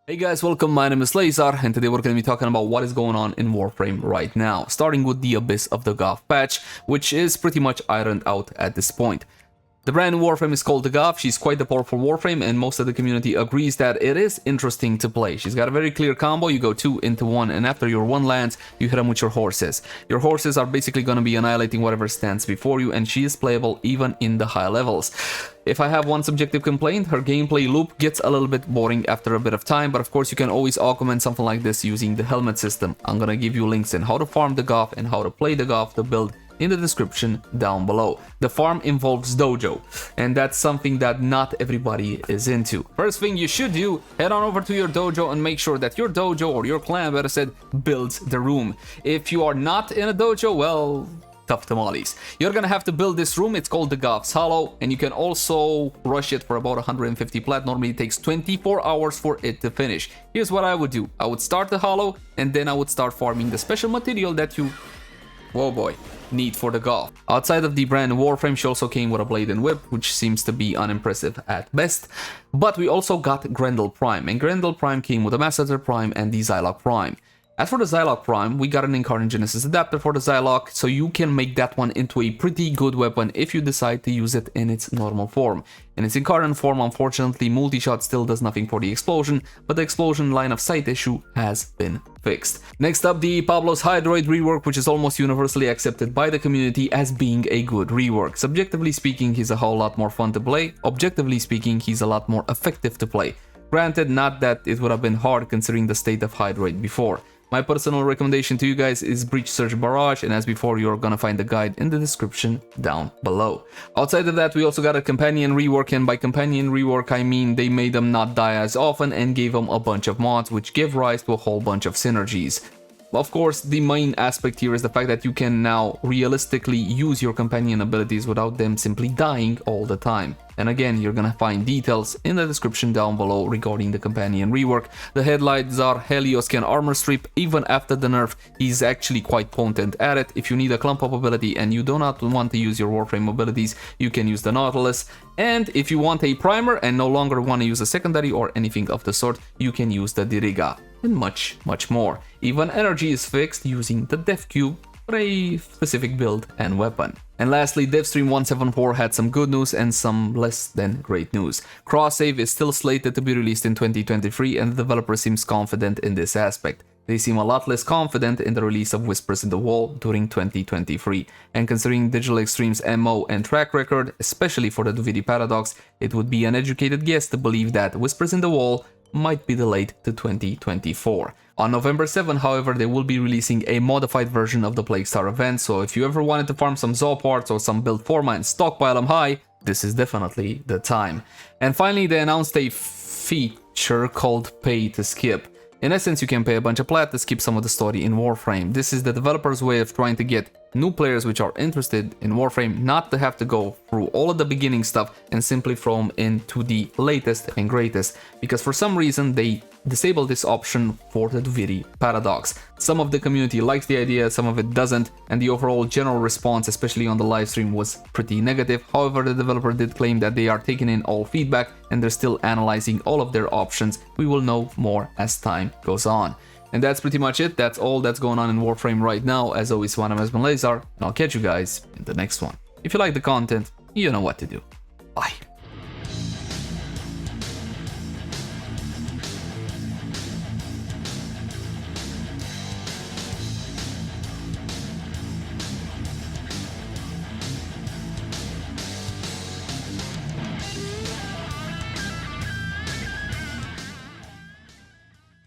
Hey guys, welcome, my name is Leyzar, and today we're going to be talking about what is going on in Warframe right now, starting with the Abyss of Dagath patch, which is pretty much ironed out at this point. The brand new Warframe is called Dagath. She's quite the powerful Warframe, and most of the community agrees that it is interesting to play. She's got a very clear combo. You go 2 into 1, and after your 1 lands, you hit them with your horses. Your horses are basically going to be annihilating whatever stands before you, and she is playable even in the high levels. If I have one subjective complaint, her gameplay loop gets a little bit boring after a bit of time, but of course you can always augment something like this using the helmet system. I'm gonna give you links in how to farm Dagath and how to play Dagath to build in the description down below. The farm involves dojo, and that's something that not everybody is into. First thing you should do, head on over to your dojo and make sure that your dojo, or your clan better said, builds the room. If you are not in a dojo, well, tough tamales. You're gonna have to build this room. It's called Dagath's Hollow, and you can also rush it for about 150 plat. Normally it takes 24 hours for it to finish. Here's what I would do. I would start the hollow, and then I would start farming the special material that you, oh boy, need for Dagath. Outside of the brand Warframe, she also came with a blade and whip, which seems to be unimpressive at best. But we also got Grendel Prime, and Grendel Prime came with a Massacre Prime and the Zylok Prime. As for the Zylok Prime, we got an Incarnon Genesis adapter for the Zylok, so you can make that one into a pretty good weapon if you decide to use it in its normal form. In its Incarnon form, unfortunately, multi-shot still does nothing for the explosion, but the explosion line of sight issue has been fixed. Next up, the Pablo's Hydroid rework, which is almost universally accepted by the community as being a good rework. Subjectively speaking, he's a whole lot more fun to play. Objectively speaking, he's a lot more effective to play. Granted, not that it would have been hard considering the state of Hydroid before. My personal recommendation to you guys is breach search Barrage, and as before, you're gonna find the guide in the description down below. Outside of that, we also got a companion rework, and by companion rework I mean they made them not die as often and gave them a bunch of mods which give rise to a whole bunch of synergies. Of course, the main aspect here is the fact that you can now realistically use your companion abilities without them simply dying all the time. And again, you're gonna find details in the description down below regarding the companion rework. The headlights are Helios can armor strip. Even after the nerf, he's actually quite potent at it. If you need a clump up ability and you do not want to use your Warframe abilities, you can use the Nautilus. And if you want a primer and no longer want to use a secondary or anything of the sort, you can use the Diriga. And much more. Even energy is fixed using the Def Cube for a specific build and weapon. And lastly, Devstream 174 had some good news and some less than great news. Cross save is still slated to be released in 2023, and the developer seems confident in this aspect. They seem a lot less confident in the release of Whispers in the Wall during 2023, and considering Digital Extreme's MO and track record, especially for the Duvidi Paradox, it would be an educated guess to believe that Whispers in the Wall might be delayed to 2024. On November 7, however, they will be releasing a modified version of the Plague Star event, so if you ever wanted to farm some Zo parts or some build forma and stockpile them high, this is definitely the time. And finally, they announced a feature called Pay to Skip. In essence, you can pay a bunch of plat to skip some of the story in Warframe. This is the developer's way of trying to get new players which are interested in Warframe not to have to go through all of the beginning stuff and simply throw them into the latest and greatest, because for some reason they disabled this option for the Duvidi Paradox. Some of the community likes the idea, some of it doesn't, and the overall general response, especially on the live stream, was pretty negative. However, the developer did claim that they are taking in all feedback and they're still analyzing all of their options. We will know more as time goes on. And that's pretty much it. That's all that's going on in Warframe right now. As always, my name has been Leyzar, and I'll catch you guys in the next one. If you like the content, you know what to do. Bye.